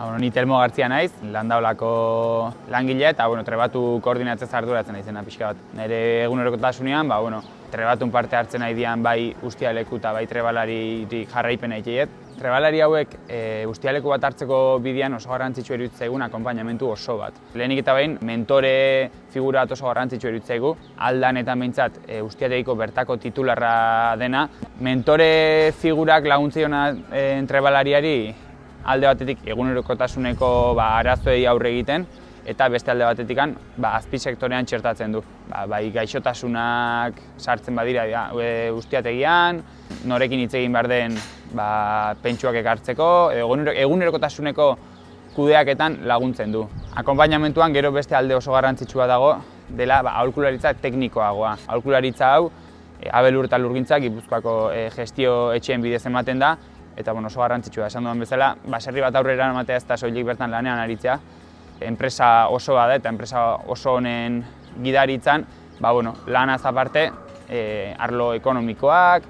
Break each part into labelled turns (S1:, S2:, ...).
S1: Ni Telmo Gartzia naiz, Landaolako langilea eta trebatu koordinatzez arduratzen naizena pixka bat. Nire egunerokotasunean, trebatun parte hartzen nahi dian bai Ustialeku eta bai trebalari jarraipen egiteet. Trebalari hauek Ustialeku bat hartzeko bidean oso garrantzitsu iruditzaigun akonpainamentu oso bat. Lehenik eta behin, mentore figura bat oso garrantzitsu iruditzaigu, aldanetan behintzat Ustiategiko bertako titularra dena. Mentore figurak laguntzaiona trebalariari alde batetik egunerokotasuneko arazoei aurre egiten, eta beste alde batetik azpisektorean txertatzen du. Bai gaixotasunak sartzen badira Ustiategian, norekin hitz egin behar den pentsuak ekartzeko, egunerokotasuneko kudeaketan laguntzen du. Akonpainamentuan gero beste alde oso garrantzitsua dago dela aholkularitza teknikoagoa. Aholkularitza hau Abel Ur eta Lurgintza Gipuzkoako gestio etxeen bidez ematen da, eta oso garrantzitsua esan duan bezala, baserri bat aurrera ematea ez da soilik bertan lanean aritzea. Enpresa osoa da eta enpresa oso honen gidaritzan, lanaz aparte, arlo ekonomikoak,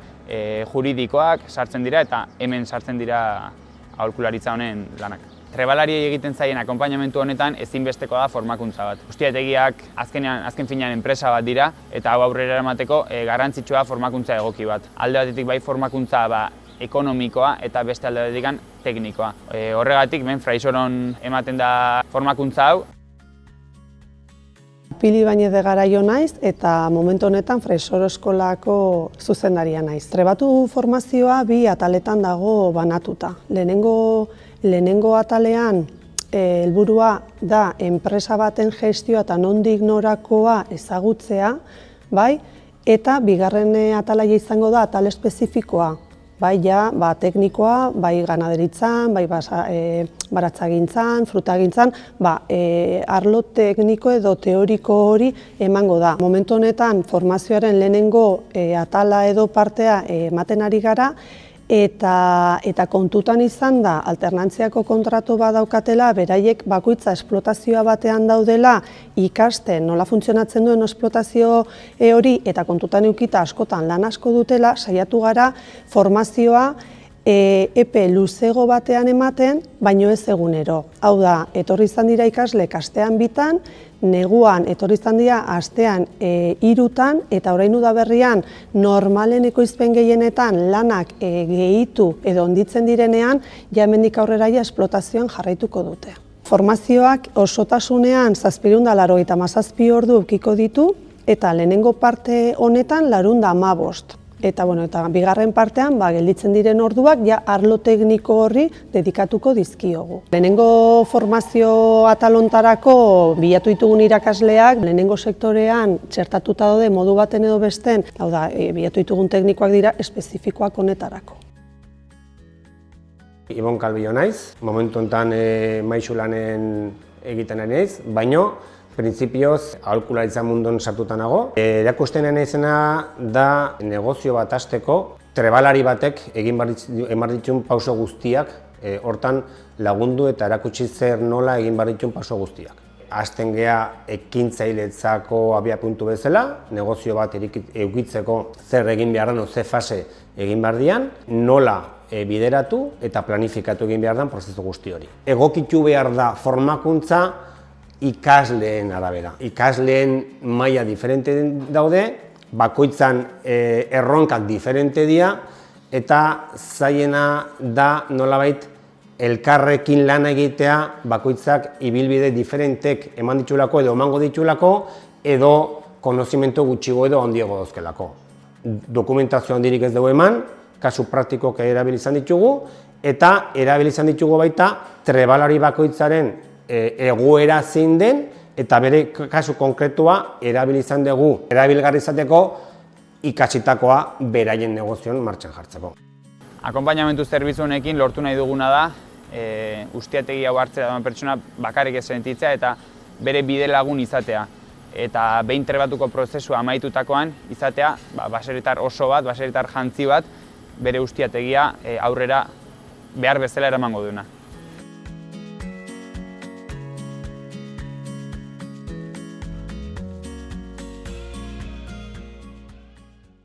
S1: juridikoak sartzen dira eta hemen sartzen dira aholkularitza honen lanak. Trebalariei egiten zaien akonpainamentu honetan ezinbestekoa da formakuntza bat. Ustiategiak azken finean enpresa bat dira eta hau aurrera emateko garrantzitsua formakuntza egoki bat. Alde batetik bai formakuntza ekonomikoa eta beste alde batetik teknikoa. Horregatik, Fraisoron ematen da formakuntza hau.
S2: Pili Bainez de Garaio naiz eta momentu honetan Fraisoro eskolako zuzendaria naiz. Trebatu formazioa bi ataletan dago banatuta. Lehenengo atalean helburua da enpresa baten gestioa eta nondik norakoa ezagutzea, eta bigarren atalaia izango da atal espezifikoa. Bai teknikoa, bai ganaderitzan, bai baratzagintzan, frutagintzan, arlo tekniko edo teoriko hori emango da. Momentu honetan formazioaren lehenengo atala edo partea ematen ari gara, eta kontutan izan da alternantziako kontratu bat daukatela, beraiek bakoitza esplotazioa batean daudela ikasten nola funtzionatzen duen esplotazio hori, eta kontutan edukita askotan lan asko dutela, saiatu gara formazioa epe luzego batean ematen, baino ez egunero. Hau da, etorri izan dira ikasleek astean bitan, neguan etorri izan dira astean 3tan, eta orain udaberrian normalen ekoizpen gehienetan lanak gehitu edo onditzen direnean, ja hemendik aurrera esplotazioan jarraituko dute. Formazioak osotasunean 787 ordu edukiko ditu, eta lehenengo parte honetan 415. Eta bigarren partean gelditzen diren orduak arlo tekniko horri dedikatuko dizkiogu. Lehenengo formazio atalontarako bilatu ditugun irakasleak lehenengo sektorean txertatuta daude modu baten edo besten, bilatu ditugun teknikoak dira espezifikoak honetarako.
S3: Ibon Kalbio naiz, momentu honetan maisu lanen egiten naiz, baino printzipioz aholkularitza munduan sartuta nago. Erakusten naizena da negozio bat hasteko trebalari batek egin behar dituen pauso guztiak, hortan lagundu eta erakutsi zer nola egin behar dituen pauso guztiak. Hasten gea ekintzailetzako abiapuntu bezala, negozio bat edukitzeko zer egin behar den, ze fase egin behar dian, nola bideratu eta planifikatu egin behar den prozesu guzti hori. Egokitu behar da formakuntza ikasleen arabera. Ikasleen maila diferente daude, bakoitzan erronkak diferente dira, eta zaiena da nolabait elkarrekin lan egitea bakoitzak ibilbide diferentek eman ditulako edo emango ditulako edo konozimentu gutxigo edo handiago dauzkelako. Dokumentazio handirik ez dugu eman, kasu praktikoak erabilizan ditugu, eta erabilizan ditugu baita trebalari bakoitzaren egoera zein den eta bere kasu konkretua erabilizan dugu erabilgarri izateko ikasitakoa beraien negozioan martxan jartzeko.
S1: Akonpainamentu zerbitzu honekin lortu nahi duguna da Ustiategi hau hartzea dagoen pertsona bakarrik ez sentitzea eta bere bide lagun izatea. Eta behin trebatuko prozesua amaitutakoan izatea baserritar oso bat, baserritar jantzi bat, bere Ustiategia aurrera behar bezala eramango duena.